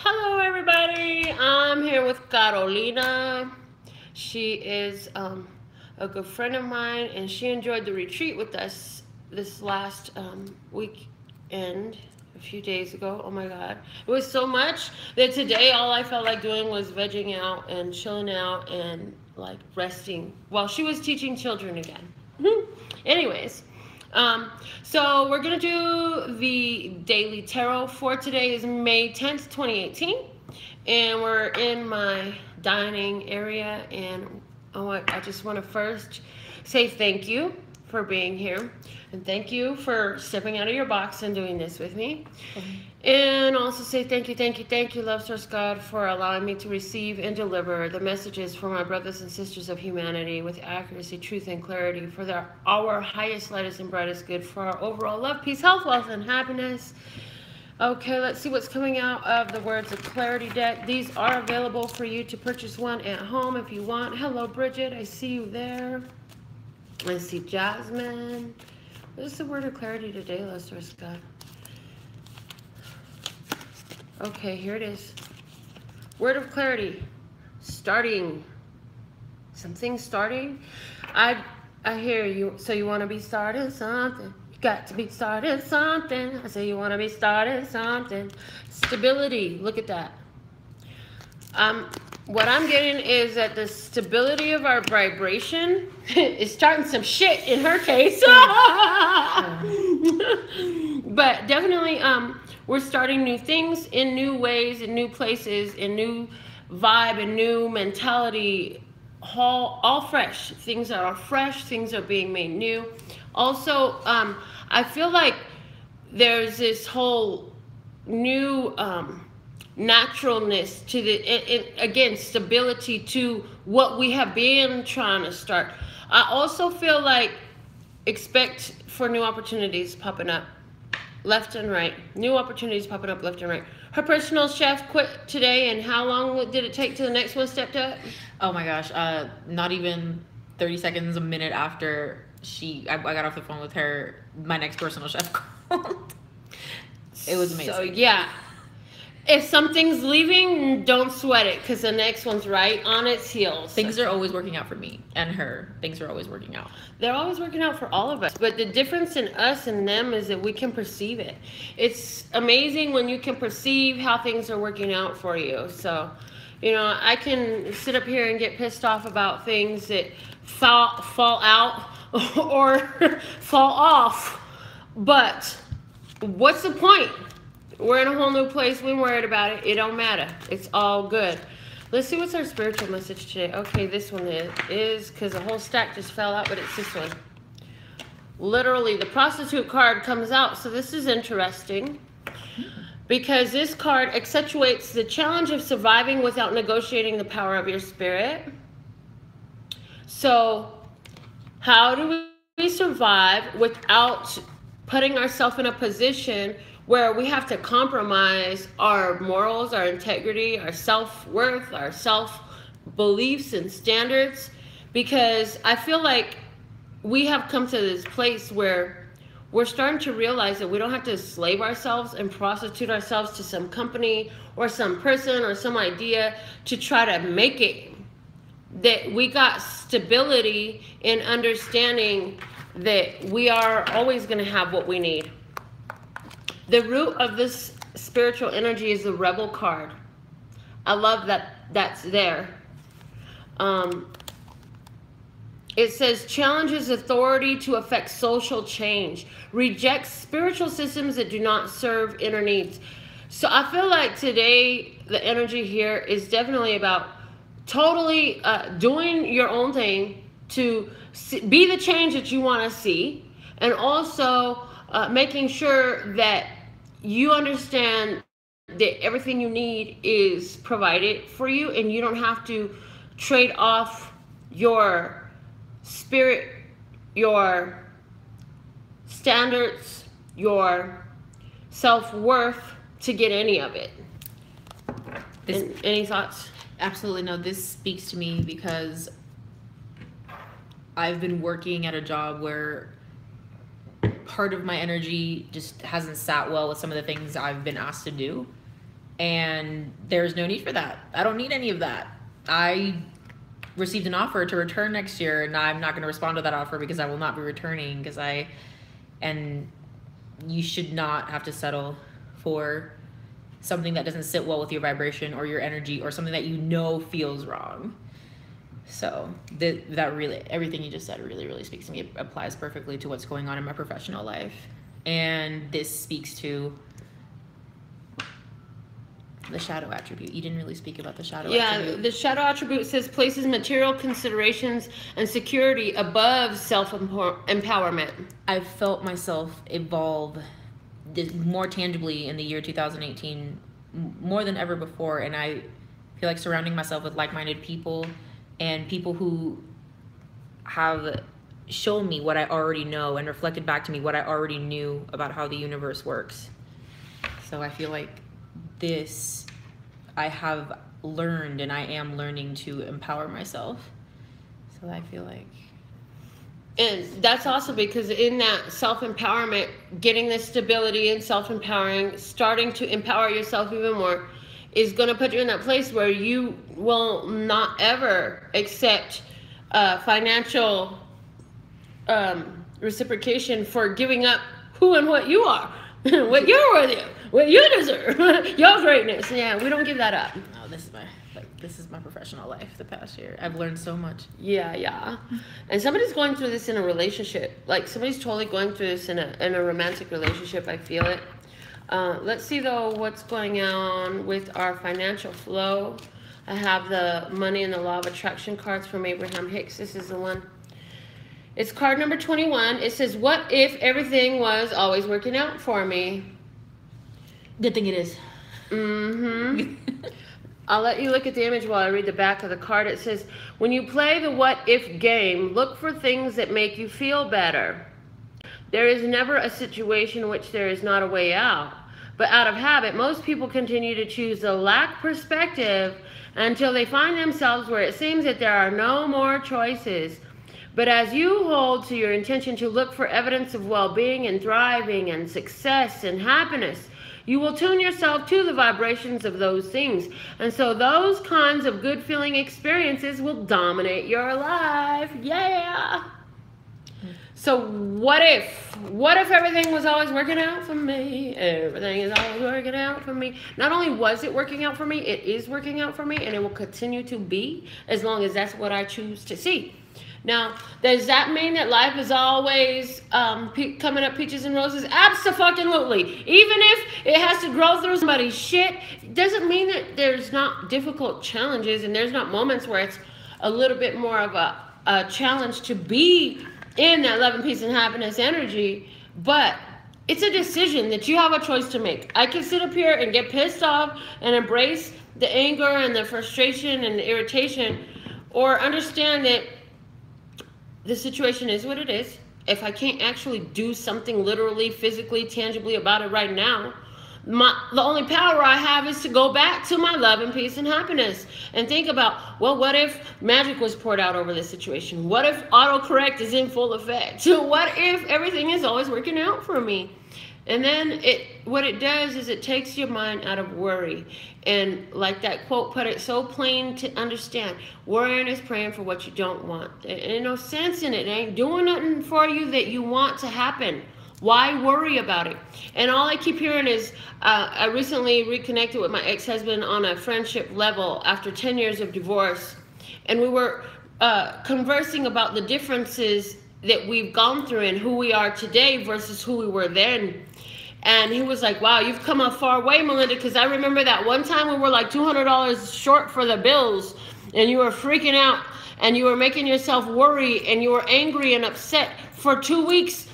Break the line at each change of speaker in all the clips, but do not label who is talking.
Hello everybody, I'm here with Carolina. She is a good friend of mine, and she enjoyed the retreat with us this last weekend, a few days ago. Oh my god, it was so much that today all I felt like doing was vegging out and chilling out and like resting while she was teaching children again. Anyways, so we're gonna do the daily tarot for today. Is May 10th, 2018, and we're in my dining area. And I just want to first say thank you for being here, and thank you for stepping out of your box and doing this with me. And also say thank you, love source God, for allowing me to receive and deliver the messages for my brothers and sisters of humanity with accuracy, truth, and clarity for our highest, lightest, and brightest good for our overall love, peace, health, wealth, and happiness. Okay, let's see what's coming out of the Words of Clarity deck. These are available for you to purchase one at home if you want. Hello, Bridget. I see you there. I see Jasmine. What is the Word of Clarity today, love source God? Okay, here it is. Word of clarity. Starting. Something starting. I hear you. So you want to be starting something. You got to be starting something. I say you want to be starting something. Stability. Look at that. What I'm getting is that the stability of our vibration is starting some shit in her case. But definitely, we're starting new things in new ways, in new places, in new vibe, and new mentality. All fresh. Things that are fresh, things are being made new. Also, I feel like there's this whole new naturalness to again, stability to what we have been trying to start. I also feel like expect for new opportunities popping up left and right. New opportunities popping up left and right. Her personal chef quit today, and how long did it take till the next one stepped up?
Oh my gosh, not even 30 seconds, a minute after I got off the phone with her, my next personal chef called. It was amazing.
So yeah, if something's leaving, don't sweat it, because the next one's right on its heels.
Things are always working out for me and her. Things are always working out.
They're always working out for all of us. But the difference in us and them is that we can perceive it. It's amazing when you can perceive how things are working out for you. So, you know, I can sit up here and get pissed off about things that fall out or fall off. But what's the point? We're in a whole new place. We ain't worried about it. It don't matter. It's all good. Let's see what's our spiritual message today. Okay, this one is because the whole stack just fell out, but it's this one. Literally, the prostitute card comes out. So this is interesting because this card accentuates the challenge of surviving without negotiating the power of your spirit. So how do we survive without putting ourselves in a position where we have to compromise our morals, our integrity, our self-worth, our self-beliefs and standards? Because I feel like we have come to this place where we're starting to realize that we don't have to slave ourselves and prostitute ourselves to some company or some person or some idea to try to make it. That we got stability in understanding that we are always going to have what we need. The root of this spiritual energy is the Rebel card. I love that that's there. It says, challenges authority to affect social change. Rejects spiritual systems that do not serve inner needs. So I feel like today, the energy here is definitely about totally doing your own thing to be the change that you want to see. And also making sure that you understand that everything you need is provided for you, and you don't have to trade off your spirit, your standards, your self-worth to get any of it. Any thoughts?
Absolutely no. This speaks to me because I've been working at a job where part of my energy just hasn't sat well with some of the things I've been asked to do. And there's no need for that. I don't need any of that. I received an offer to return next year, and I'm not going to respond to that offer because I will not be returning, and you should not have to settle for something that doesn't sit well with your vibration or your energy, or something that you know feels wrong. So that really, everything you just said really, really speaks to me. It applies perfectly to what's going on in my professional life. And this speaks to the shadow attribute. You didn't really speak about the shadow attribute.
Yeah, the shadow attribute says places material considerations and security above self-empowerment.
I felt myself evolve more tangibly in the year 2018, more than ever before, and I feel like surrounding myself with like-minded people and people who have shown me what I already know and reflected back to me what I already knew about how the universe works. So I feel like I have learned, and I am learning to empower myself. So I feel like,
and that's also because in that self-empowerment, getting this stability and self-empowering, starting to empower yourself even more, is going to put you in that place where you will not ever accept financial reciprocation for giving up who and what you are, what you're worthy of, what you deserve, your greatness. Yeah, we don't give that up.
No, this is my professional life. The past year, I've learned so much.
Yeah. And somebody's going through this in a relationship. Like, somebody's totally going through this in a romantic relationship. I feel it. Let's see though what's going on with our financial flow. I have the money and the law of attraction cards from Abraham Hicks. This is the one. It's card number 21. It says, what if everything was always working out for me?
Good thing it is.
I'll let you look at the image while I read the back of the card. It says, when you play the what if game, look for things that make you feel better. There is never a situation in which there is not a way out. But out of habit, most people continue to choose the lack perspective until they find themselves where it seems that there are no more choices. But as you hold to your intention to look for evidence of well-being and thriving and success and happiness, you will tune yourself to the vibrations of those things. And so those kinds of good feeling experiences will dominate your life. Yeah. So what if everything was always working out for me? Everything is always working out for me. Not only was it working out for me, it is working out for me, and it will continue to be as long as that's what I choose to see. Now, does that mean that life is always coming up peaches and roses? Abso-fucking-lutely. Even if it has to grow through somebody's shit, it doesn't mean that there's not difficult challenges and there's not moments where it's a little bit more of a challenge to be in that love and peace and happiness energy. But it's a decision that you have a choice to make. I can sit up here and get pissed off and embrace the anger and the frustration and the irritation, or understand that the situation is what it is. If I can't actually do something literally, physically, tangibly about it right now, the only power I have is to go back to my love and peace and happiness and think about, well, what if magic was poured out over this situation? What if autocorrect is in full effect? What if everything is always working out for me? And then what it does is it takes your mind out of worry. And like that quote put it so plain to understand, worrying is praying for what you don't want. There ain't no sense in it. It ain't doing nothing for you that you want to happen. Why worry about it? And all I keep hearing is, I recently reconnected with my ex-husband on a friendship level after 10 years of divorce. And we were conversing about the differences that we've gone through and who we are today versus who we were then. And he was like, wow, you've come a far way, Melinda, because I remember that one time we were like $200 short for the bills, and you were freaking out, and you were making yourself worry, and you were angry and upset for 2 weeks.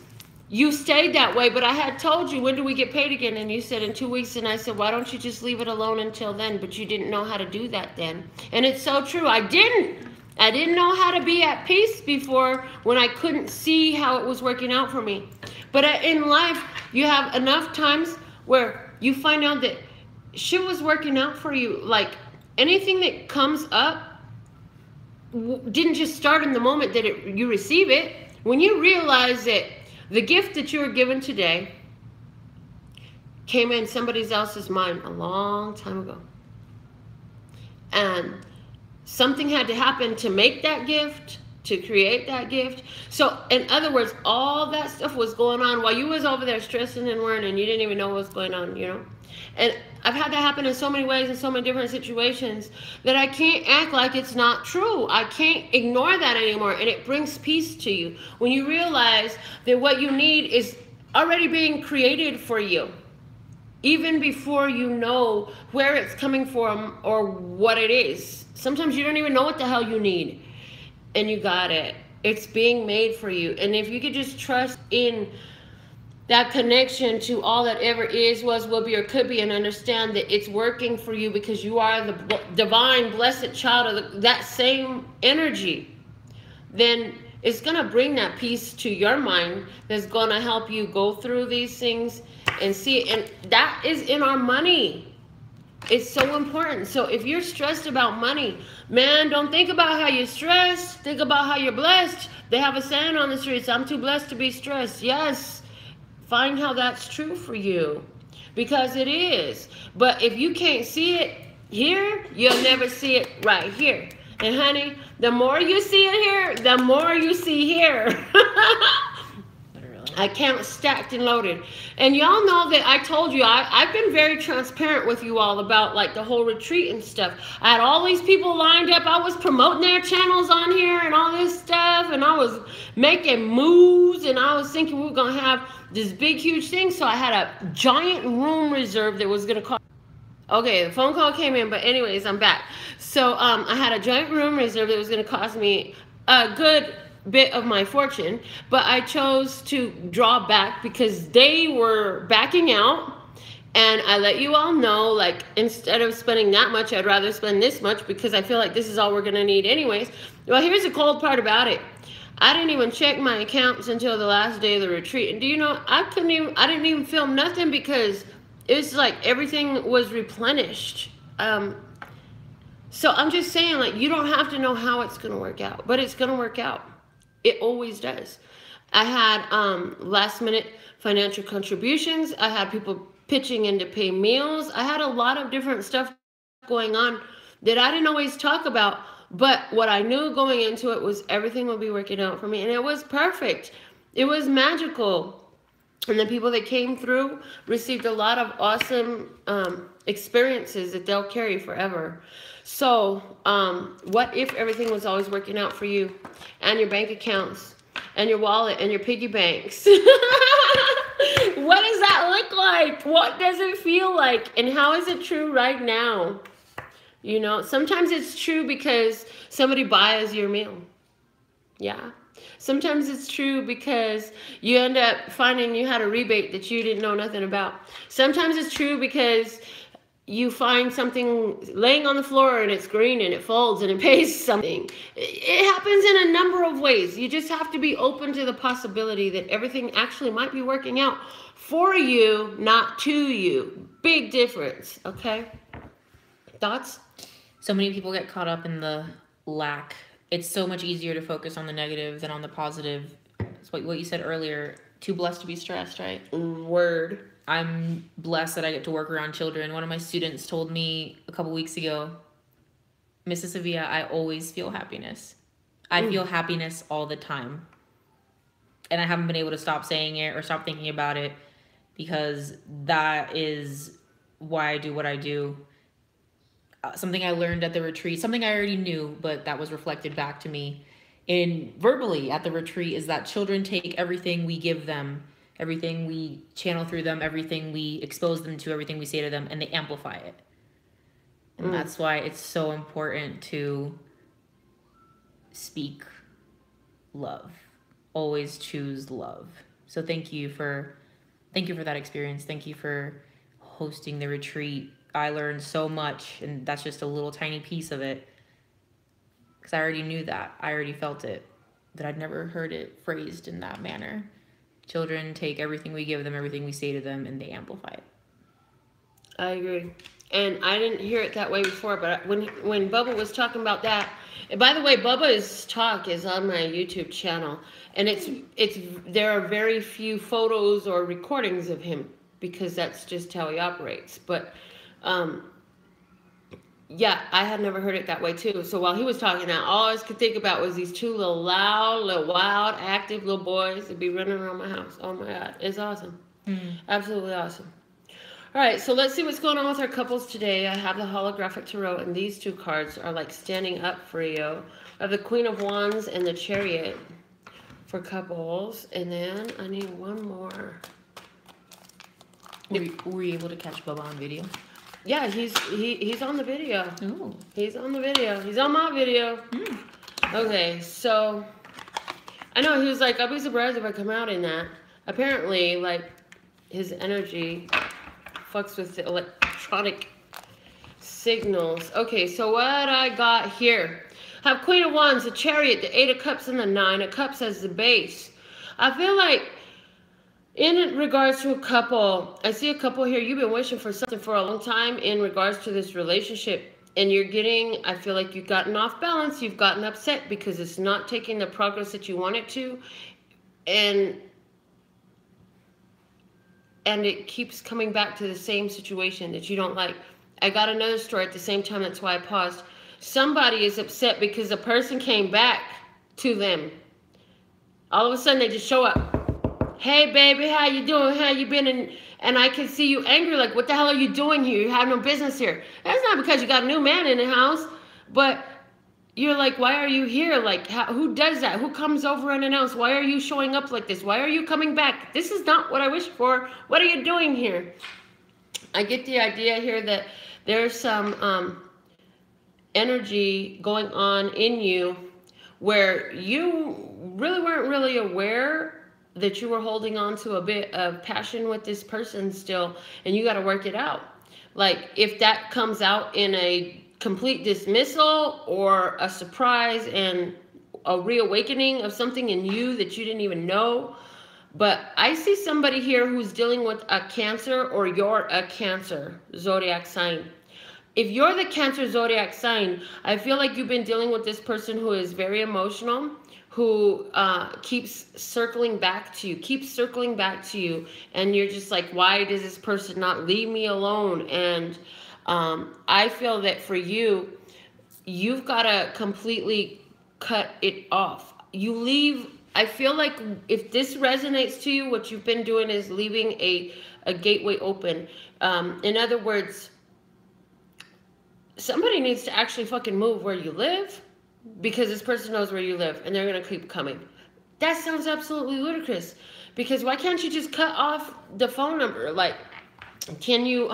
You stayed that way, but I had told you, when do we get paid again? And you said in 2 weeks, and I said, why don't you just leave it alone until then? But you didn't know how to do that then. And it's so true. I didn't know how to be at peace before, when I couldn't see how it was working out for me. But in life, you have enough times where you find out that shit was working out for you. Like, anything that comes up didn't just start in the moment that you receive it. When you realize that the gift that you were given today came in somebody else's mind a long time ago. And something had to happen to make that gift, to create that gift. So in other words, all that stuff was going on while you was over there stressing and worrying, and you didn't even know what was going on, you know. And I've had that happen in so many ways, in so many different situations, that I can't act like it's not true. I can't ignore that anymore. And it brings peace to you when you realize that what you need is already being created for you, even before you know where it's coming from or what it is. Sometimes you don't even know what the hell you need, and you got it. It's being made for you. And if you could just trust in that connection to all that ever is, was, will be, or could be, and understand that it's working for you because you are the divine, blessed child of that same energy, then it's going to bring that peace to your mind that's going to help you go through these things and see it. And that is in our money. It's so important. So if you're stressed about money, man, don't think about how you're stressed. Think about how you're blessed. They have a saying on the streets, I'm too blessed to be stressed. Yes. Find how that's true for you, because it is. But if you can't see it here, you'll never see it right here. And honey, the more you see it here, the more you see here. I count stacked and loaded. And y'all know that I told you, I've been very transparent with you all about like the whole retreat and stuff. I had all these people lined up. I was promoting their channels on here and all this stuff. And I was making moves. And I was thinking we were going to have this big, huge thing. So I had a giant room reserved that was going to cost. Okay, the phone call came in. But anyways, I'm back. So I had a giant room reserved that was going to cost me a good bit of my fortune, but I chose to draw back because they were backing out. And I let you all know, like, instead of spending that much, I'd rather spend this much because I feel like this is all we're gonna need anyways. Well, here's the cold part about it. I didn't even check my accounts until the last day of the retreat. And do you know, I didn't even film nothing because it's like everything was replenished. So I'm just saying, like, you don't have to know how it's gonna work out, but it's gonna work out. It always does. I had last minute financial contributions. I had people pitching in to pay meals. I had a lot of different stuff going on that I didn't always talk about. But what I knew going into it was everything would be working out for me. And it was perfect. It was magical. And the people that came through received a lot of awesome experiences that they'll carry forever. So what if everything was always working out for you and your bank accounts and your wallet and your piggy banks? What does that look like? What does it feel like? And how is it true right now? You know, sometimes it's true because somebody buys your meal. Yeah. Sometimes it's true because you end up finding you had a rebate that you didn't know nothing about. Sometimes it's true because you find something laying on the floor and it's green and it folds and it pays something. It happens in a number of ways. You just have to be open to the possibility that everything actually might be working out for you, not to you. Big difference, okay? Thoughts?
So many people get caught up in the lack. It's so much easier to focus on the negative than on the positive. It's what you said earlier. Too blessed to be stressed, right?
Word.
I'm blessed that I get to work around children. One of my students told me a couple weeks ago, Mrs. Sevilla, I always feel happiness. I feel happiness all the time. And I haven't been able to stop saying it or stop thinking about it because that is why I do what I do. Something I learned at the retreat, something I already knew, but that was reflected back to me in verbally at the retreat, is that children take everything we give them, everything we channel through them, everything we expose them to, everything we say to them, and they amplify it. And that's why it's so important to speak love. Always choose love. So thank you for that experience. Thank you for hosting the retreat. I learned so much, and that's just a little tiny piece of it. Because I already knew that. I already felt it. But I'd never heard it phrased in that manner. Children take everything we give them, everything we say to them, and they amplify it. I
agree. And I didn't hear it that way before, but when Bubba was talking about that, and by the way, Bubba's talk is on my YouTube channel, and there are very few photos or recordings of him. because that's just how he operates. But yeah, I had never heard it that way too. So while he was talking now, all I could think about was these two little loud, little wild, active little boys that be running around my house. Oh my God, it's awesome. Absolutely awesome. All right, so let's see what's going on with our couples today. I have the holographic tarot, and these two cards are like standing up for you. I have the Queen of Wands and the Chariot for couples, and then I need one more.
Were you able to catch Bubba on video?
Yeah, he's on the video.
Ooh.
He's on the video. He's on my video. Okay, so I know he was like, I'll be surprised if I come out in that. Apparently, like, his energy fucks with the electronic signals. Okay, so what I got here. I have Queen of Wands, the Chariot, the 8 of Cups, and the 9 of Cups as the base. I feel like in regards to a couple, I see a couple here, you've been wishing for something for a long time in regards to this relationship. And you're getting, I feel like you've gotten off balance. You've gotten upset because it's not taking the progress that you want it to. And it keeps coming back to the same situation that you don't like. I got another story at the same time. That's why I paused. Somebody is upset because a person came back to them. All of a sudden, they just show up. Hey, baby, how you doing? How you been? And I can see you angry. Like, what the hell are you doing here? You have no business here. That's not because you got a new man in the house. But you're like, why are you here? Like, who does that? Who comes over unannounced? Why are you showing up like this? Why are you coming back? This is not what I wished for. What are you doing here? I get the idea here that there's some energy going on in you where you really weren't really aware that you were holding on to a bit of passion with this person still, and you got to work it out. Like, if that comes out in a complete dismissal or a surprise and a reawakening of something in you that you didn't even know. But I see somebody here who's dealing with a Cancer, or you're a Cancer zodiac sign. If you're the Cancer zodiac sign, I feel like you've been dealing with this person who is very emotional, who keeps circling back to you, and you're just like, why does this person not leave me alone? And I feel that for you, you've got to completely cut it off. I feel like if this resonates to you, what you've been doing is leaving a gateway open. In other words, somebody needs to actually fucking move where you live, because this person knows where you live and they're going to keep coming. That sounds absolutely ludicrous, because why can't you just cut off the phone number? Like, can you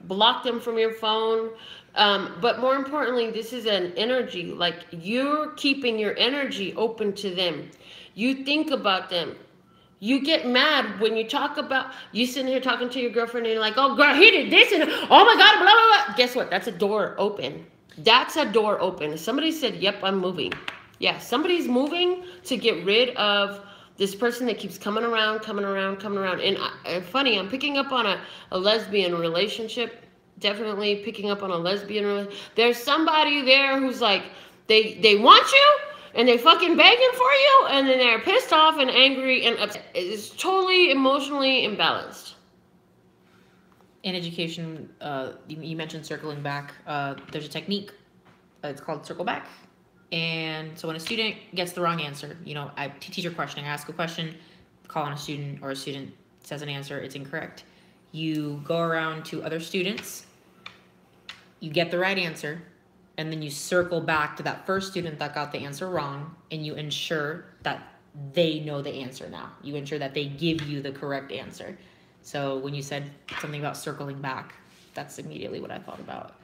block them from your phone? But more importantly, this is an energy. Like, you're keeping your energy open to them. You think about them. You get mad when you talk about, you sitting here talking to your girlfriend and you're like, oh girl, he did this and oh my God, blah, blah, blah. Guess what? That's a door open. That's a door open. Somebody said, yep, I'm moving. Yeah, somebody's moving to get rid of this person that keeps coming around. And funny, I'm picking up on a lesbian relationship. Definitely picking up on a lesbian relationship. There's somebody there who's like, they want you and they fucking begging for you, and then they're pissed off and angry and upset. It's totally emotionally imbalanced.
In education, you mentioned circling back. There's a technique. It's called circle back. And so when a student gets the wrong answer, I teacher questioning, I ask a question, call on a student, or a student says an answer, it's incorrect. You go around to other students, you get the right answer, and then you circle back to that first student that got the answer wrong, and you ensure that they know the answer now. You ensure that they give you the correct answer. So when you said something about circling back, that's immediately what I thought about.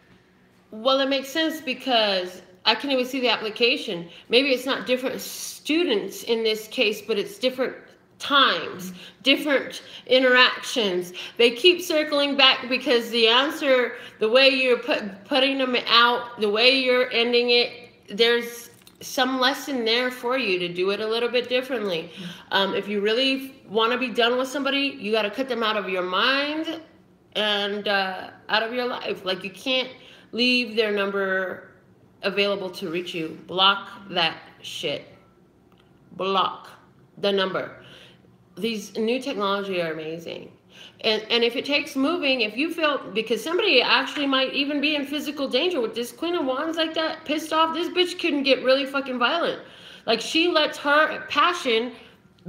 Well, it makes sense, because I can even see the application. Maybe it's not different students in this case, but it's different times, different interactions. They keep circling back because the answer, the way you're putting them out, the way you're ending it, there's some lesson there for you to do it a little bit differently. If you really want to be done with somebody, you got to cut them out of your mind and out of your life. Like, you can't leave their number available to reach you. Block that shit. Block the number. These new technology are amazing. And if it takes moving, if you feel, because somebody actually might even be in physical danger with this Queen of Wands like that, pissed off, this bitch can get really fucking violent. Like, she lets her passion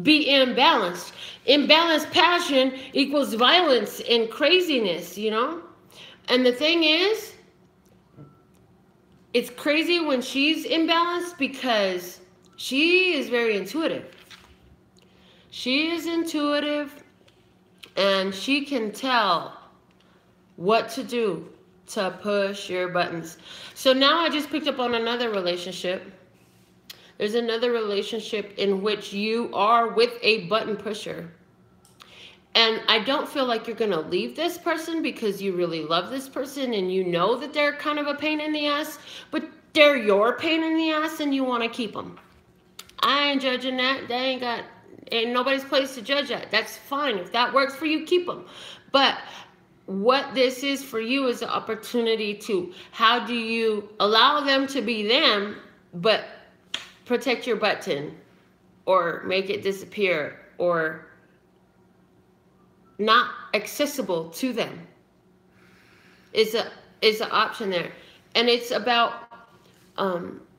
be imbalanced. Imbalanced passion equals violence and craziness, you know? And the thing is, it's crazy when she's imbalanced because she is very intuitive. She is intuitive. And she can tell what to do to push your buttons. So now I just picked up on another relationship. There's another relationship in which you are with a button pusher. And I don't feel like you're going to leave this person because you really love this person and you know that they're kind of a pain in the ass, but they're your pain in the ass and you want to keep them. I ain't judging that. They ain't nobody's place to judge that. That's fine. If that works for you, keep them. But what this is for you is an opportunity to, how do you allow them to be them, but protect your button or make it disappear or not accessible to them? Is an option there. And it's about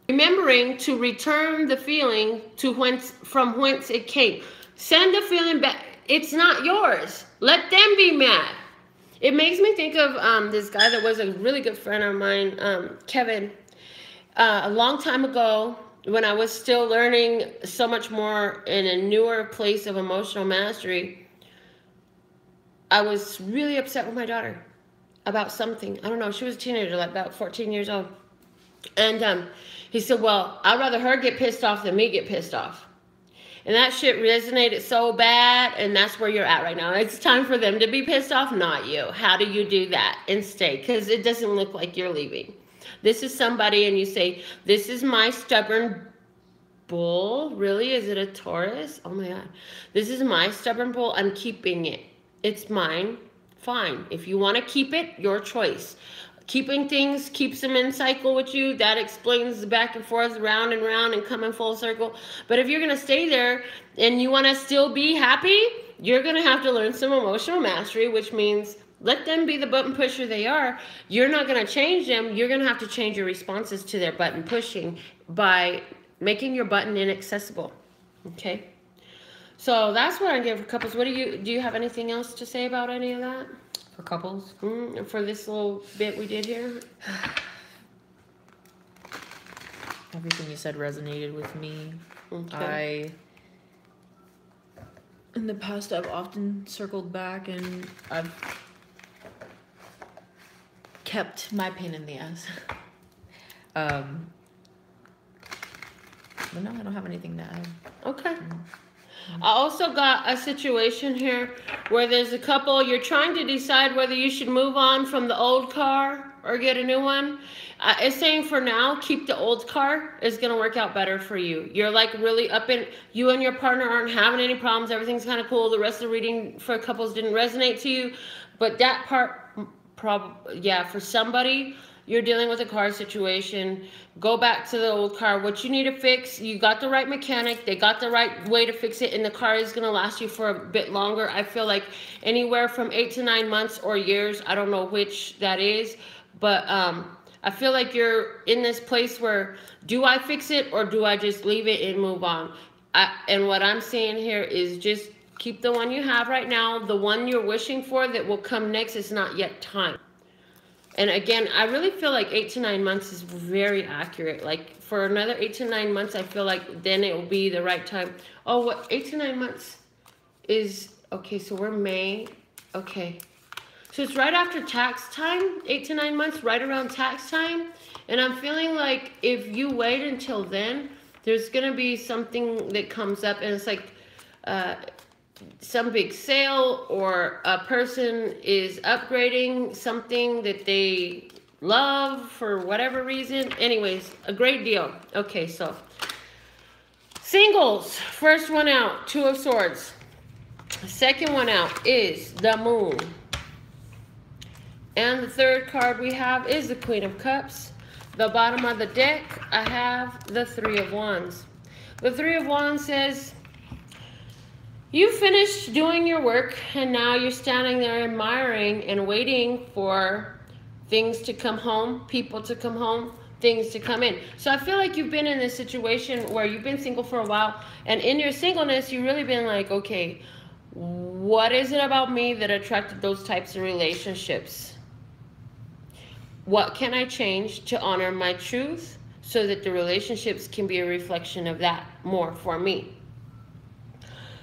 remembering to return the feeling to from whence it came. Send the feeling back. It's not yours. Let them be mad. It makes me think of this guy that was a really good friend of mine, Kevin. A long time ago, when I was still learning so much more in a newer place of emotional mastery, I was really upset with my daughter about something. I don't know. She was a teenager, like about 14 years old. And he said, well, I'd rather her get pissed off than me get pissed off. And that shit resonated so bad, and that's where you're at right now. It's time for them to be pissed off, not you. How do you do that and stay? Because it doesn't look like you're leaving. This is somebody, and you say, this is my stubborn bull. Really? Is it a Taurus? Oh, my God. This is my stubborn bull. I'm keeping it. It's mine. Fine. If you want to keep it, your choice. Keeping things keeps them in cycle with you. That explains the back and forth, round and round, and coming full circle. But if you're going to stay there and you want to still be happy, you're going to have to learn some emotional mastery, which means let them be the button pusher they are. You're not going to change them. You're going to have to change your responses to their button pushing by making your button inaccessible. Okay? So that's what I give for couples. What do you have anything else to say about any of that?
For couples?
For this little bit we did here?
Everything you said resonated with me.
Okay.
In the past, I've often circled back and I've kept my pain in the ass. But no, I don't have anything to add.
Okay. I also got a situation here where there's a couple, you're trying to decide whether you should move on from the old car or get a new one. It's saying for now, keep the old car. It's going to work out better for you. You're like really up in, you and your partner aren't having any problems. Everything's kind of cool. The rest of the reading for couples didn't resonate to you. But that part, yeah, for somebody, you're dealing with a car situation, go back to the old car. What you need to fix, you got the right mechanic, they got the right way to fix it, and the car is going to last you for a bit longer. I feel like anywhere from 8 to 9 months or years. I don't know which that is, but I feel like you're in this place where, do I fix it or do I just leave it and move on? And what I'm seeing here is just keep the one you have right now. The one you're wishing for that will come next is not yet time. And again, I really feel like 8 to 9 months is very accurate. Like for another 8 to 9 months, I feel like then it will be the right time. Oh, what 8 to 9 months is, okay, so we're May. Okay. So it's right after tax time, 8 to 9 months, right around tax time. And I'm feeling like if you wait until then, there's going to be something that comes up and it's like, some big sale or a person is upgrading something that they love for whatever reason. Anyways, a great deal. Okay, so singles. First one out, 2 of Swords. Second one out is the Moon. And the third card we have is the Queen of Cups. The bottom of the deck, I have the 3 of Wands. The 3 of Wands says, You finished doing your work, and now you're standing there admiring and waiting for things to come home, people to come home, things to come in. So I feel like you've been in this situation where you've been single for a while, and in your singleness, you've really been like, okay, what is it about me that attracted those types of relationships? What can I change to honor my truth so that the relationships can be a reflection of that more for me?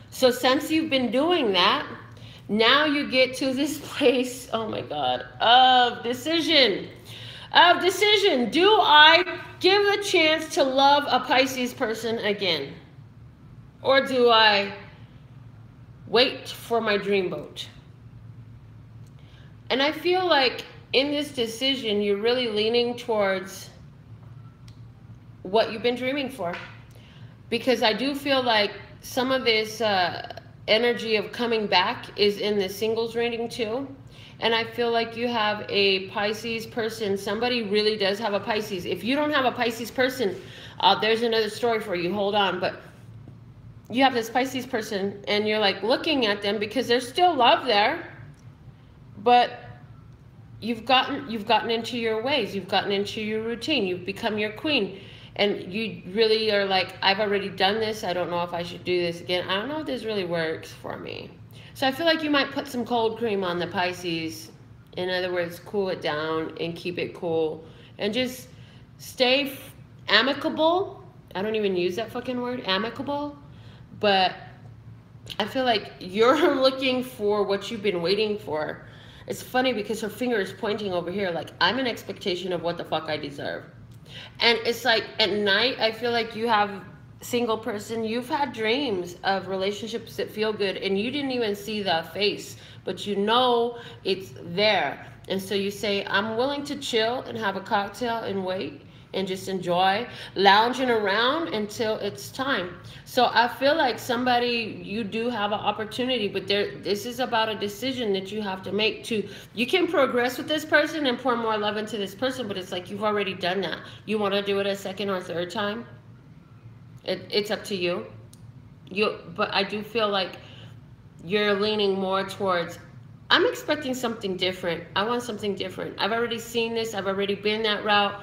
So since you've been doing that, now you get to this place, oh my God, of decision. Of decision. Do I give a chance to love a Pisces person again? Or do I wait for my dreamboat? And I feel like in this decision, you're really leaning towards what you've been dreaming for. Because I do feel like some of this energy of coming back is in the singles reading too. And I feel like you have a Pisces person. Somebody really does have a Pisces. If you don't have a Pisces person, there's another story for you. Hold on. But you have this Pisces person and you're like looking at them because there's still love there. But you've gotten into your ways. You've gotten into your routine. You've become your queen. And you really are like, I've already done this. I don't know if I should do this again. I don't know if this really works for me. So I feel like you might put some cold cream on the Pisces. In other words, cool it down and keep it cool. And just stay amicable. I don't even use that fucking word, amicable. But I feel like you're looking for what you've been waiting for. It's funny because her finger is pointing over here like, I'm in expectation of what the fuck I deserve. And it's like at night, I feel like you have single person, you've had dreams of relationships that feel good and you didn't even see the face, but you know it's there. And so you say, I'm willing to chill and have a cocktail and wait and just enjoy lounging around until it's time. So I feel like somebody, you do have an opportunity, but this is about a decision that you have to make to, you can progress with this person and pour more love into this person, but it's like you've already done that. You want to do it a second or third time? It's up to you. But I do feel like you're leaning more towards, I'm expecting something different. I want something different. I've already seen this. I've already been that route.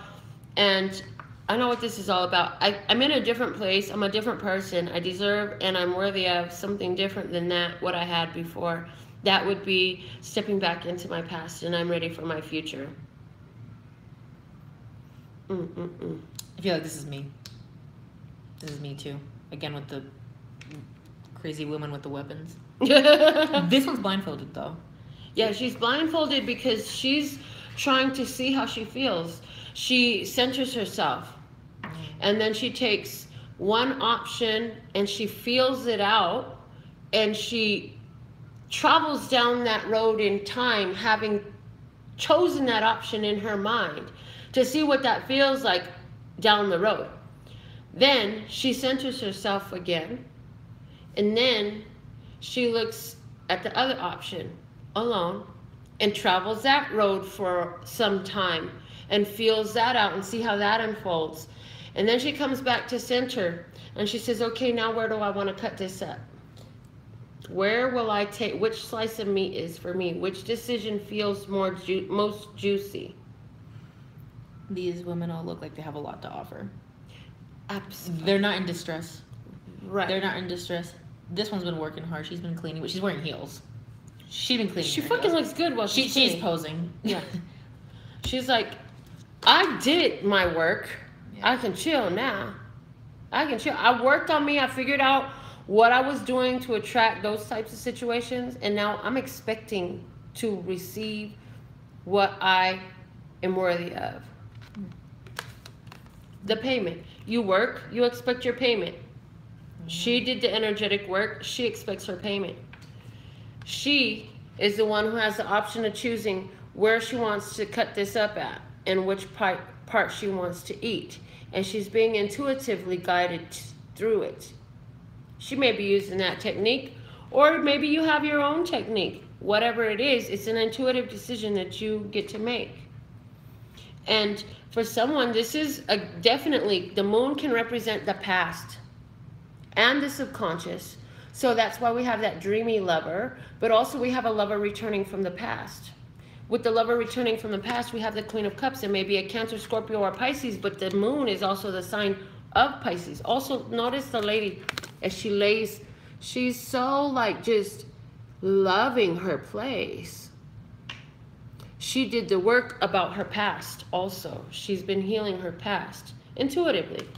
And I know what this is all about. I'm in a different place. I'm a different person. I deserve and I'm worthy of something different than that, what I had before. That would be stepping back into my past, and I'm ready for my future.
I feel like this is me. This is me too. Again with the crazy woman with the weapons. This one's blindfolded though.
Yeah, she's blindfolded because she's trying to see how she feels. She centers herself. And then she takes one option and she feels it out. And she travels down that road in time, having chosen that option in her mind to see what that feels like down the road. Then she centers herself again. And then she looks at the other option alone and travels that road for some time and feels that out and see how that unfolds. And then she comes back to center and she says, okay, now where do I want to cut this up? Where will I take, which slice of meat is for me? Which decision feels most juicy?
These women all look like they have a lot to offer.
Absolutely.
They're not in distress.
Right.
They're not in distress. This one's been working hard. She's been cleaning, but she's wearing heels. She's been cleaning.
She
her
fucking
heels.
looks good while she's
She's posing.
Yeah. She's like, I did my work. Yeah. I can chill now. I can chill. I worked on me. I figured out what I was doing to attract those types of situations. And now I'm expecting to receive what I am worthy of. The payment. You work, you expect your payment. She did the energetic work. She expects her payment. She is the one who has the option of choosing where she wants to cut this up at and which part she wants to eat. And she's being intuitively guided through it. She may be using that technique, or maybe you have your own technique. Whatever it is, it's an intuitive decision that you get to make. And for someone, this is definitely, the moon can represent the past and the subconscious. So that's why we have that dreamy lover, but also we have a lover returning from the past. With the lover returning from the past, we have the Queen of Cups, and maybe a Cancer, Scorpio, or Pisces, but the moon is also the sign of Pisces. Also, notice the lady as she lays, she's so like just loving her place. She did the work about her past also. She's been healing her past intuitively.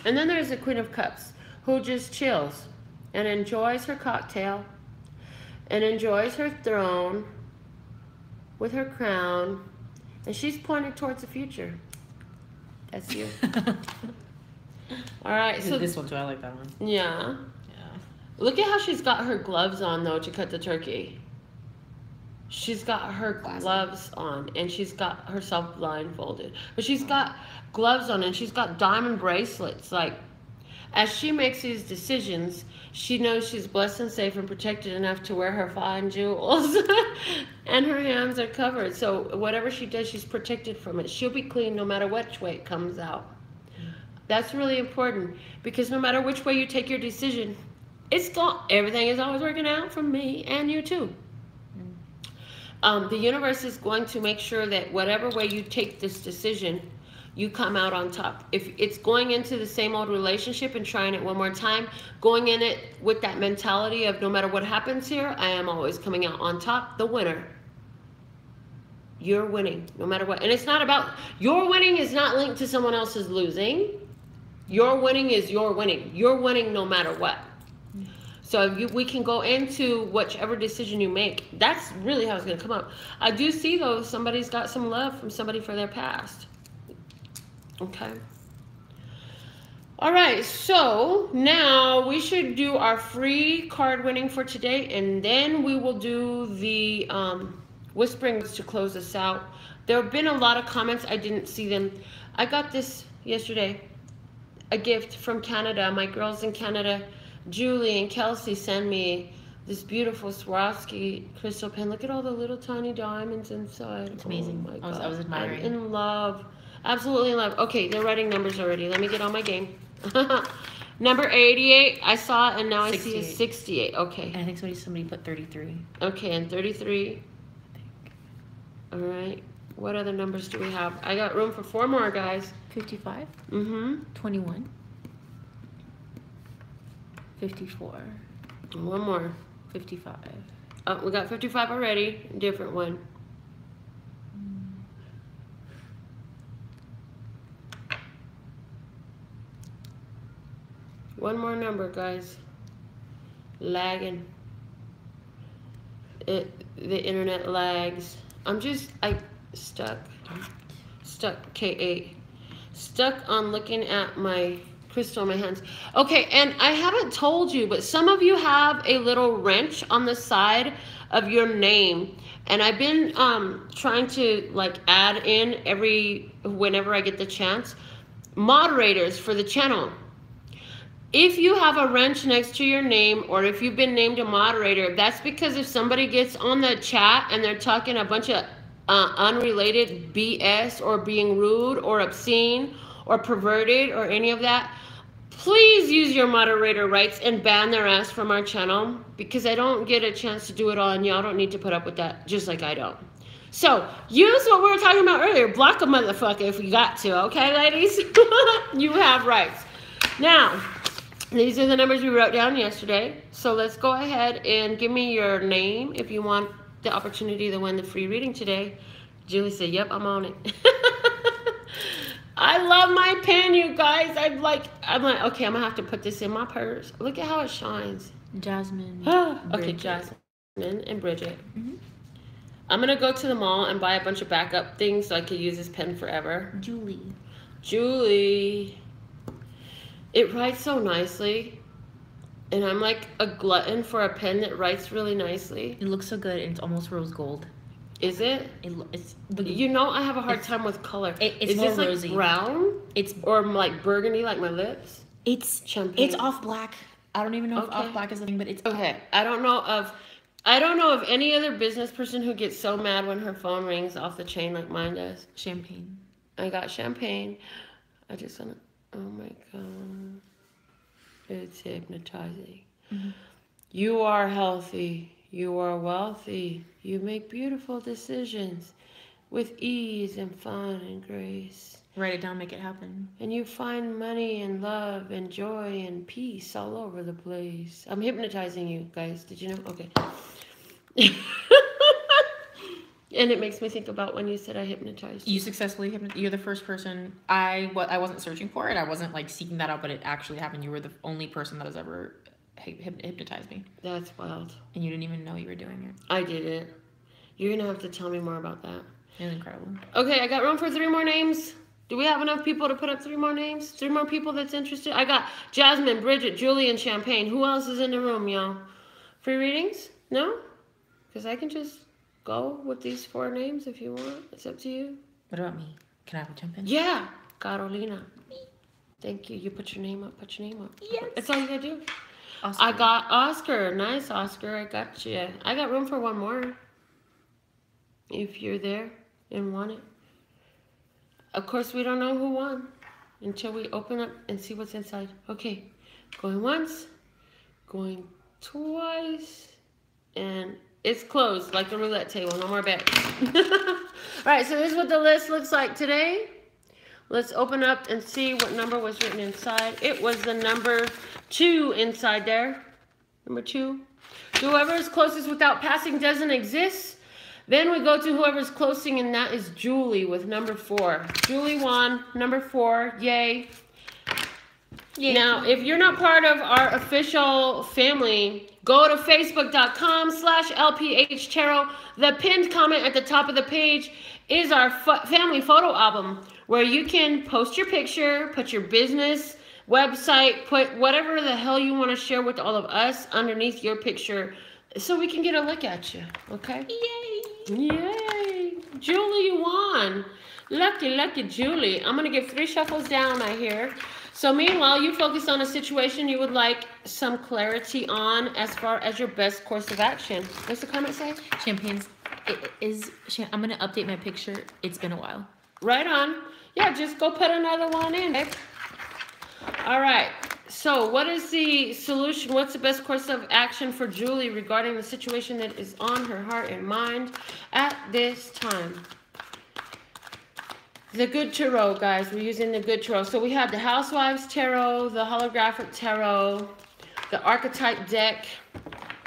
And then there's the Queen of Cups, who just chills and enjoys her cocktail and enjoys her throne with her crown, and she's pointed towards the future. That's you. All right, so
this one too. I like that one.
Yeah.
Yeah.
Look at how she's got her gloves on though to cut the turkey. She's got her gloves on, and she's got herself blindfolded, but she's got gloves on, and she's got diamond bracelets. Like, as she makes these decisions, she knows she's blessed and safe and protected enough to wear her fine jewels. And her hands are covered. So whatever she does, she's protected from it. She'll be clean no matter which way it comes out. That's really important, because no matter which way you take your decision, everything is always working out for me and you too. The universe is going to make sure that whatever way you take this decision, you come out on top. If it's going into the same old relationship and trying it one more time, going in it with that mentality of no matter what happens here, I am always coming out on top, the winner. You're winning no matter what. And it's not about, your winning is not linked to someone else's losing. Your winning is your winning. You're winning no matter what. So we can go into whichever decision you make. That's really how it's going to come out. I do see, though, somebody's got some love from somebody for their past. Okay. All right, so now we should do our free card winning for today, and then we will do the whisperings to close us out. There have been a lot of comments. I didn't see them. I got this yesterday, a gift from Canada. My girls in Canada, Julie and Kelsey, send me this beautiful Swarovski crystal pen. Look at all the little tiny diamonds inside.
It's amazing.
Oh my God.
I was admiring.
I'm in love. Absolutely in love. Okay, they're writing numbers already. Let me get on my game. Number 88, I saw it, and now 68. I see a 68. Okay.
And I think somebody put 33.
Okay, and 33. All right. What other numbers do we have? I got room for 4 more, guys.
55. 21. 54.
One more.
55.
Oh, we got 55 already. Different one. One more number, guys. Lagging. The internet lags. Stuck. K8. Stuck on looking at my crystal in my hands. Okay, and I haven't told you, but some of you have a little wrench on the side of your name, and I've been trying to like add in whenever I get the chance, moderators for the channel. If you have a wrench next to your name, or if you've been named a moderator, that's because if somebody gets on the chat and they're talking a bunch of unrelated BS, or being rude or obscene or perverted or any of that, please use your moderator rights and ban their ass from our channel, because I don't get a chance to do it all, and y'all don't need to put up with that, just like I don't. So use what we were talking about earlier. Block a motherfucker if you got to, okay, ladies? You have rights. Now, these are the numbers we wrote down yesterday. So let's go ahead and give me your name if you want the opportunity to win the free reading today. Julie said, yep, I'm on it. I love my pen, you guys. I'm like, okay, I'm gonna have to put this in my purse. Look at how it shines.
Jasmine.
Okay, Jasmine and Bridget. I'm gonna go to the mall and buy a bunch of backup things so I can use this pen forever. Julie. It writes so nicely, and I'm like a glutton for a pen that writes really nicely.
It looks so good, and it's almost rose gold.
Is it?
It's
you know, I have a hard time with color.
It's more rosy.
Like brown? Or like burgundy, like my lips?
It's champagne. It's off black. I don't even know if off black is a thing, but it's
okay. I don't know of any other business person who gets so mad when her phone rings off the chain like mine does.
Champagne.
I got champagne. I just want to. Oh my God. It's hypnotizing. You are healthy. You are wealthy. You make beautiful decisions with ease and fun and grace.
Write it down, make it happen.
And you find money and love and joy and peace all over the place. I'm hypnotizing you guys. Did you know? Okay. And it makes me think about when you said I hypnotized you.
You successfully hypnotized. You're the first person. I wasn't searching for it. I wasn't like seeking that out, but it actually happened. You were the only person that has ever hypnotized me.
That's wild.
And you didn't even know you were doing it.
I did it. You're gonna have to tell me more about that.
It was incredible.
Okay, I got room for 3 more names. Do we have enough people to put up 3 more names? 3 more people that's interested? I got Jasmine, Bridget, Julie, and Champagne. Who else is in the room, y'all? Free readings? No? Because I can just go with these 4 names if you want. It's up to you.
What about me? Can I jump in?
Yeah. Carolina. Thank you. You put your name up. Put your name up.
Yes.
That's all you gotta do.
Oscar.
I got Oscar. Nice, Oscar. I got you. I got room for 1 more. If you're there and want it. Of course, we don't know who won until we open up and see what's inside. Okay. Going once. Going twice. And it's closed like the roulette table. No more bets. All right, so this is what the list looks like today. Let's open up and see what number was written inside. It was the number 2 inside there. Number 2. Whoever's closest without passing doesn't exist. Then we go to whoever's closing, and that is Julie with number 4. Julie won, number 4. Yay. Yay. Now, if you're not part of our official family, go to facebook.com/LPHtarot. The pinned comment at the top of the page is our family photo album where you can post your picture, put your business, website, put whatever the hell you want to share with all of us underneath your picture so we can get a look at you, okay?
Yay!
Yay! Julie, you won. Lucky, lucky Julie. I'm going to give 3 shuffles down, I hear. So meanwhile, you focus on a situation you would like some clarity on as far as your best course of action. What's the comment say?
Champagne's I'm going to update my picture. It's been a while.
Right on. Yeah, just go put another one in, babe. All right. So what is the solution? What's the best course of action for Julie regarding the situation that is on her heart and mind at this time? The good tarot, guys. We're using the good tarot. So we have the Housewives Tarot, the Holographic Tarot, the Archetype Deck,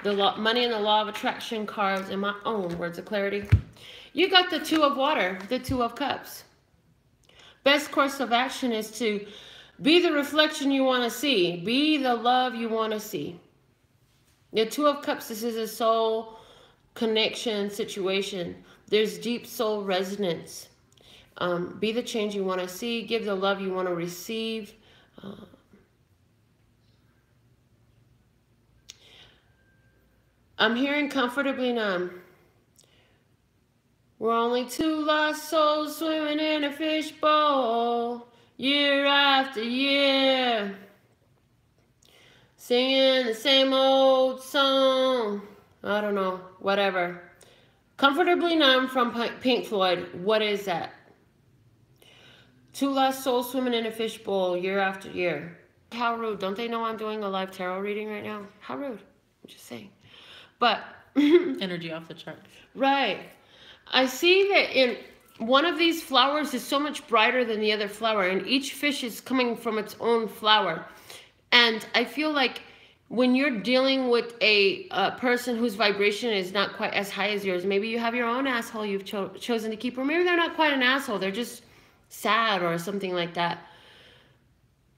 the Money and the Law of Attraction cards, and my own words of clarity. You got the 2 of Water, the 2 of Cups. Best course of action is to be the reflection you want to see. Be the love you want to see. The 2 of Cups, this is a soul connection situation. There's deep soul resonance. Be the change you want to see. Give the love you want to receive. I'm hearing comfortably numb. We're only 2 lost souls swimming in a fishbowl. Year after year, singing the same old song. I don't know, whatever. Comfortably Numb from Pink Floyd. What is that? 2 lost souls swimming in a fishbowl year after year. How rude. Don't they know I'm doing a live tarot reading right now? How rude. I'm just saying. But
energy off the charts.
Right. I see that in one of these flowers is so much brighter than the other flower, and each fish is coming from its own flower. And I feel like when you're dealing with a person whose vibration is not quite as high as yours, maybe you have your own asshole you've chosen to keep, or maybe they're not quite an asshole, they're just sad or something like that.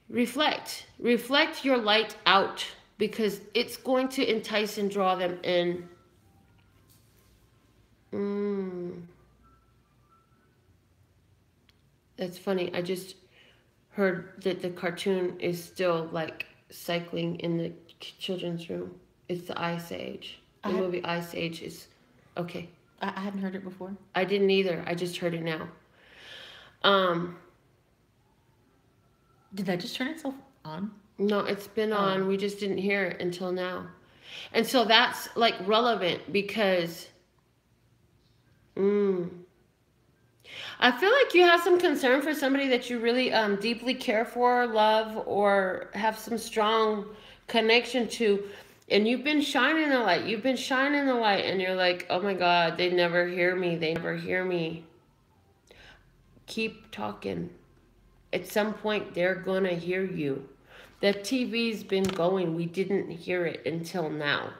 Reflect your light out, because it's going to entice and draw them in. That's funny. I just heard that the cartoon is still like cycling in the children's room. It's the Ice Age. The movie Ice Age is okay.
I hadn't heard it before.
I didn't either. I just heard it now.
Did that just turn itself on?
No, it's been on. We just didn't hear it until now. And so that's like relevant because I feel like you have some concern for somebody that you really deeply care for, love, or have some strong connection to. And you've been shining the light. You've been shining the light. And you're like, oh my God, they never hear me. They never hear me. Keep talking. At some point, they're going to hear you. The TV's been going. We didn't hear it until now.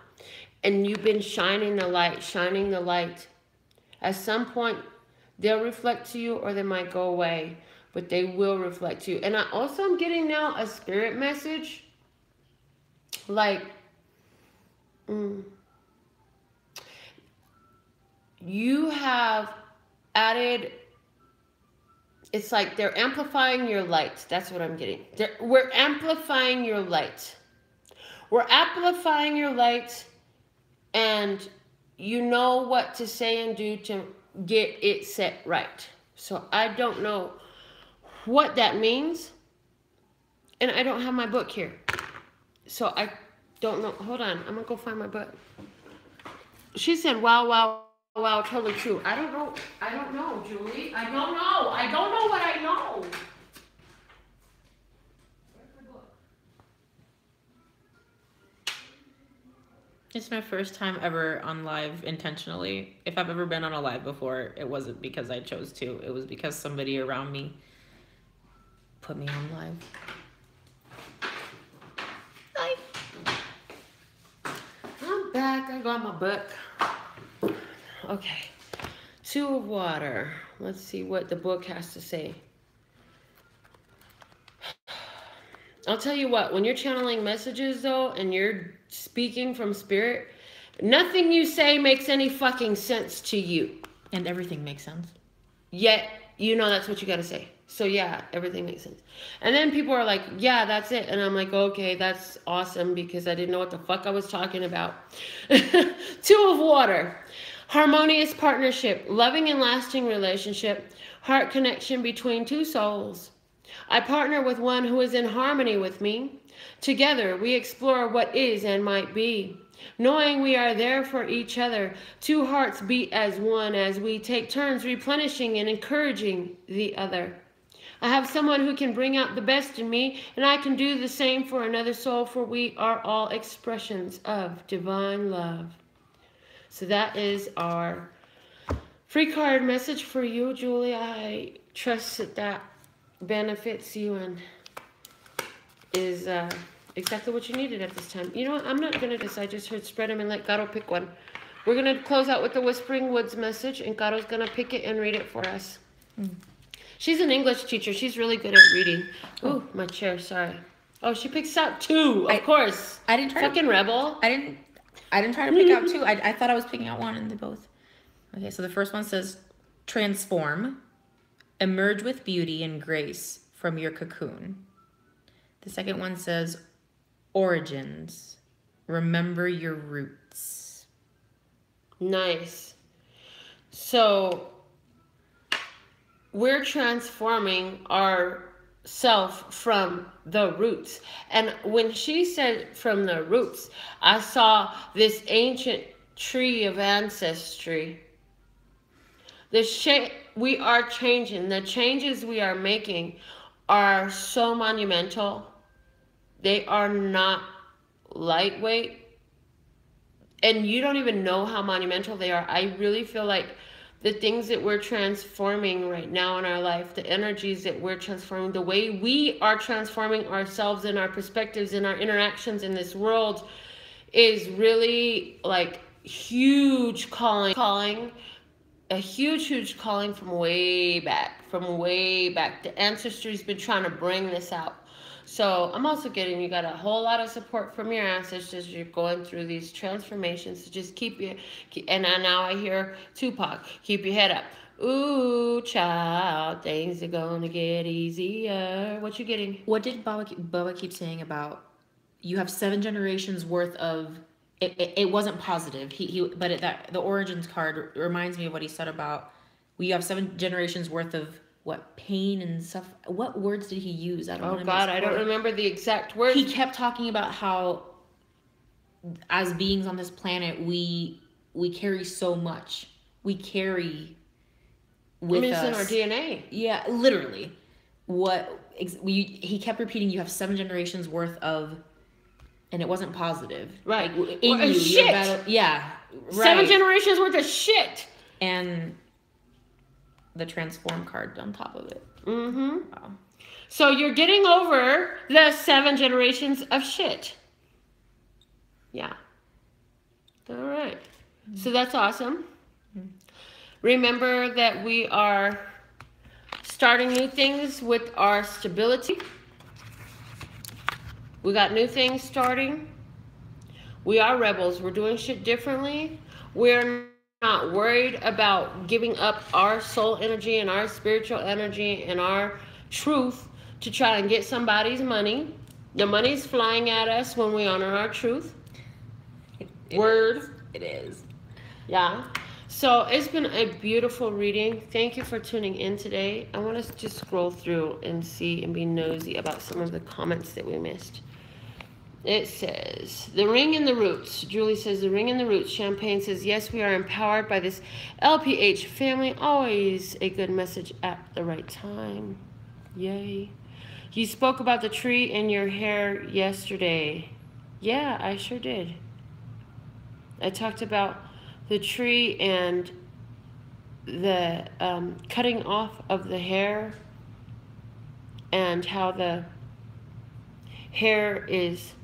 And you've been shining the light, shining the light. At some point, they'll reflect to you or they might go away. But they will reflect to you. And I also am getting now a spirit message. Like, you have added, it's like they're amplifying your light. That's what I'm getting. We're amplifying your light. We're amplifying your light, and you know what to say and do to get it set right. So I don't know what that means, and I don't have my book here. So I don't know. Hold on. I'm going to go find my book. She said, wow, wow, wow, totally true. I don't know. I don't know, Julie. I don't know. I don't know what I know. Where's the book?
It's my first time ever on live intentionally. If I've ever been on a live before, it wasn't because I chose to. It was because somebody around me put me on live.
I'm back. I got my book. Okay. Two of Water. Let's see what the book has to say. I'll tell you what, when you're channeling messages though, and you're speaking from spirit, nothing you say makes any fucking sense to you.
And everything makes sense.
Yet, you know that's what you gotta say. So yeah, everything makes sense. And then people are like, yeah, that's it. And I'm like, okay, that's awesome, because I didn't know what the fuck I was talking about. Two of Water. Harmonious partnership, loving and lasting relationship, heart connection between two souls. I partner with one who is in harmony with me. Together, we explore what is and might be. Knowing we are there for each other, two hearts beat as one as we take turns replenishing and encouraging the other. I have someone who can bring out the best in me, and I can do the same for another soul, for we are all expressions of divine love. So that is our free card message for you, Julie. I trust that that benefits you and is exactly what you needed at this time. You know what? I'm not going to decide. I just heard spread them and let Caro pick one. We're going to close out with the Whispering Woods message, and Caro's going to pick it and read it for us. She's an English teacher. She's really good at reading. Oh, my chair. Sorry. Oh, she picks out two. Of course.
I didn't try
Fucking rebel.
I didn't try to pick out two. I thought I was picking out one, and they both. Okay, so the first one says, transform, emerge with beauty and grace from your cocoon. The second one says, origins, remember your roots.
Nice. So we're transforming ourself from the roots. And when she said from the roots, I saw this ancient tree of ancestry. We are changing. The changes we are making are so monumental. They are not lightweight. And you don't even know how monumental they are. I really feel like the things that we're transforming right now in our life, the energies that we're transforming, the way we are transforming ourselves and our perspectives and our interactions in this world is really like huge calling, a huge calling from way back. The ancestry's been trying to bring this out. So I'm also getting, you got a whole lot of support from your ancestors. You're going through these transformations. So just and now I hear Tupac, keep your head up. Ooh, child, things are going to get easier. What you getting?
What did Bubba keep saying about you have 7 generations worth of, it wasn't positive. The origins card reminds me of what he said about, you have 7 generations worth of what, pain and stuff. What words did he use? I don't
remember the exact words.
He kept talking about how as beings on this planet, we carry so much. We carry with us.
It's in our DNA.
Yeah, literally. He kept repeating, you have 7 generations worth of and it wasn't positive.
Right.
Like, in
Well,
you,
shit.
Yeah. Right.
7 generations worth of shit.
And the transform card on top of it.
Mm-hmm.
Wow.
So you're getting over the 7 generations of shit. Yeah. All right. So that's awesome. Remember that we are starting new things with our stability. We got new things starting. We are rebels. We're doing shit differently. We're not worried about giving up our soul energy and our spiritual energy and our truth to try and get somebody's money. The money's flying at us when we honor our truth. Word.
It is.
Yeah. So it's been a beautiful reading. Thank you for tuning in today. I want to just scroll through and see and be nosy about some of the comments that we missed. It says, the ring and the roots. Julie says, the ring and the roots. Champagne says, yes, we are empowered by this LPH family. Always a good message at the right time. Yay. You spoke about the tree in your hair yesterday. Yeah, I sure did. I talked about the tree and the cutting off of the hair and how the hair is...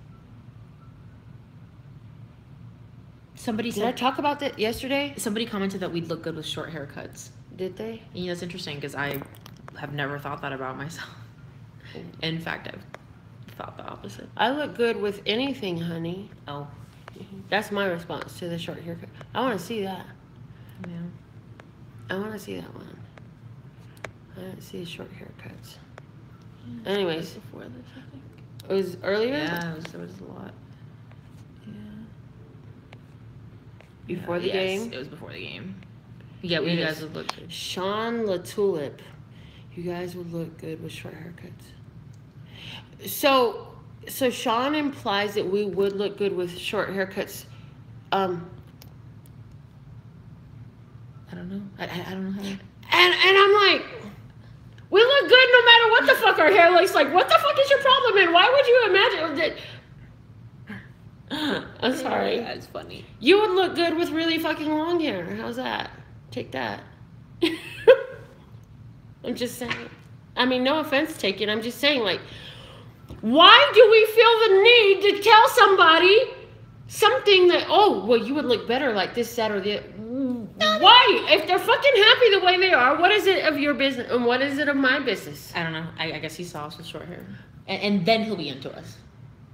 Did I talk about that yesterday?
Somebody commented that we'd look good with short haircuts.
Did they?
You know, that's interesting because I have never thought that about myself. In fact, I've thought the opposite.
I look good with anything, honey.
Oh.
That's my response to the short haircut. I want to see that.
Yeah.
I want to see that one. I don't see short haircuts. Anyways.
Before this, I think.
It was earlier?
Yeah, there was a lot. Yeah.
Before the game?
It was before the game. Yeah, you guys would look good.
Sean LaTulip. You guys would look good with short haircuts. So Sean implies that we would look good with short haircuts.
I don't know. I don't know how to...
And I'm like, we look good no matter what the fuck our hair looks like. What the fuck is your problem? And why would you imagine that? I'm sorry.
That's funny.
You would look good with really fucking long hair. How's that? Take that. I'm just saying. I mean, no offense taken. I'm just saying, like, why do we feel the need to tell somebody something that, oh, well, you would look better like this, that, or the... Why? If they're fucking happy the way they are, what is it of your business and what is it of my business?
I don't know. I guess he saw us with short hair. And then he'll be into us.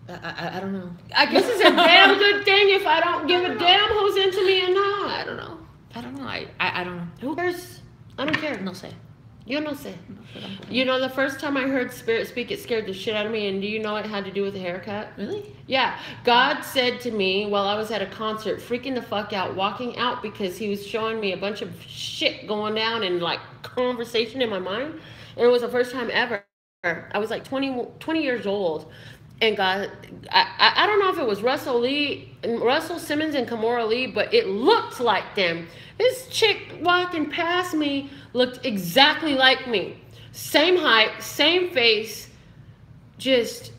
I don't know.
I guess it's a damn good thing if I don't give a damn who's into me or not.
I don't know. I don't know. I don't know.
Who cares? I don't care.
No sé.
Yo no sé. You know, the first time I heard spirit speak, it scared the shit out of me. And do you know it had to do with a haircut?
Really?
Yeah. God said to me while I was at a concert, freaking the fuck out, walking out because he was showing me a bunch of shit going down and like conversation in my mind. And it was the first time ever. I was like 20 years old. And God, I don't know if it was Russell Simmons and Kimora Lee, but it looked like them. This chick walking past me looked exactly like me. Same height, same face, just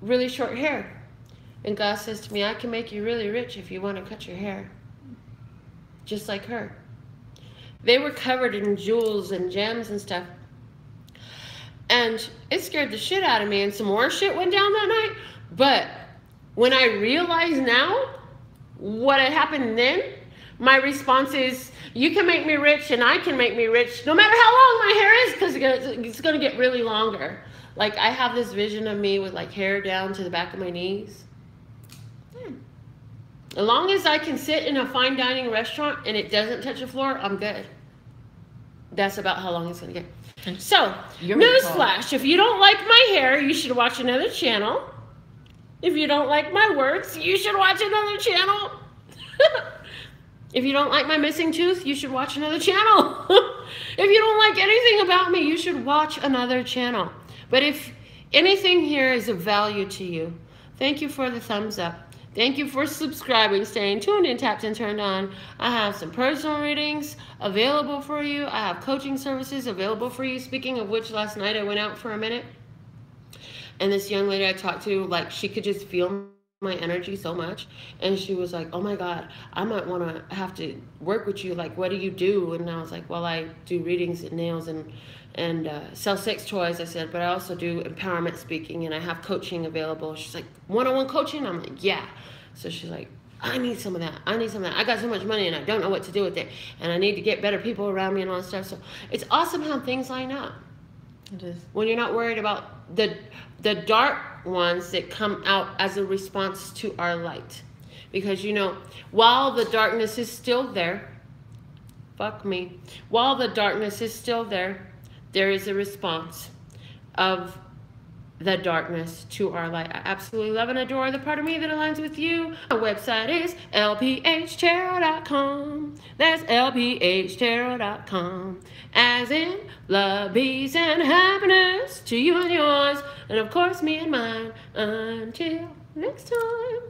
really short hair. And God says to me, I can make you really rich if you want to cut your hair. Just like her. They were covered in jewels and gems and stuff. And it scared the shit out of me, and some more shit went down that night. But when I realize now what had happened then, my response is, you can make me rich and I can make me rich no matter how long my hair is, because it's going to get really longer. Like, I have this vision of me with like hair down to the back of my knees. As long as I can sit in a fine dining restaurant and it doesn't touch the floor, I'm good. That's about how long it's going to get. So, newsflash, if you don't like my hair, you should watch another channel. If you don't like my words, you should watch another channel. If you don't like my missing tooth, you should watch another channel. If you don't like anything about me, you should watch another channel. But if anything here is of value to you, thank you for the thumbs up. Thank you for subscribing, staying tuned and tapped and turned on. I have some personal readings available for you. I have coaching services available for you. Speaking of which, last night I went out for a minute. And this young lady I talked to, like, she could just feel my energy so much, and she was like, oh my god, I might want to have to work with you, like what do you do? And I was like, well, I do readings and nails and sell sex toys. I said, but I also do empowerment speaking, and I have coaching available. She's like, one-on-one coaching? I'm like, yeah. So she's like, I need some of that. I need some of that. I got so much money and I don't know what to do with it, and I need to get better people around me and all that stuff. So it's awesome how things line up.
It is.
When you're not worried about the dark ones that come out as a response to our light. Because, you know, while the darkness is still there, fuck me, while the darkness is still there, there is a response of the darkness to our light. I absolutely love and adore the part of me that aligns with you. My website is LPHtarot.com. That's LPHtarot.com. As in love, peace, and happiness to you and yours, and of course me and mine. Until next time.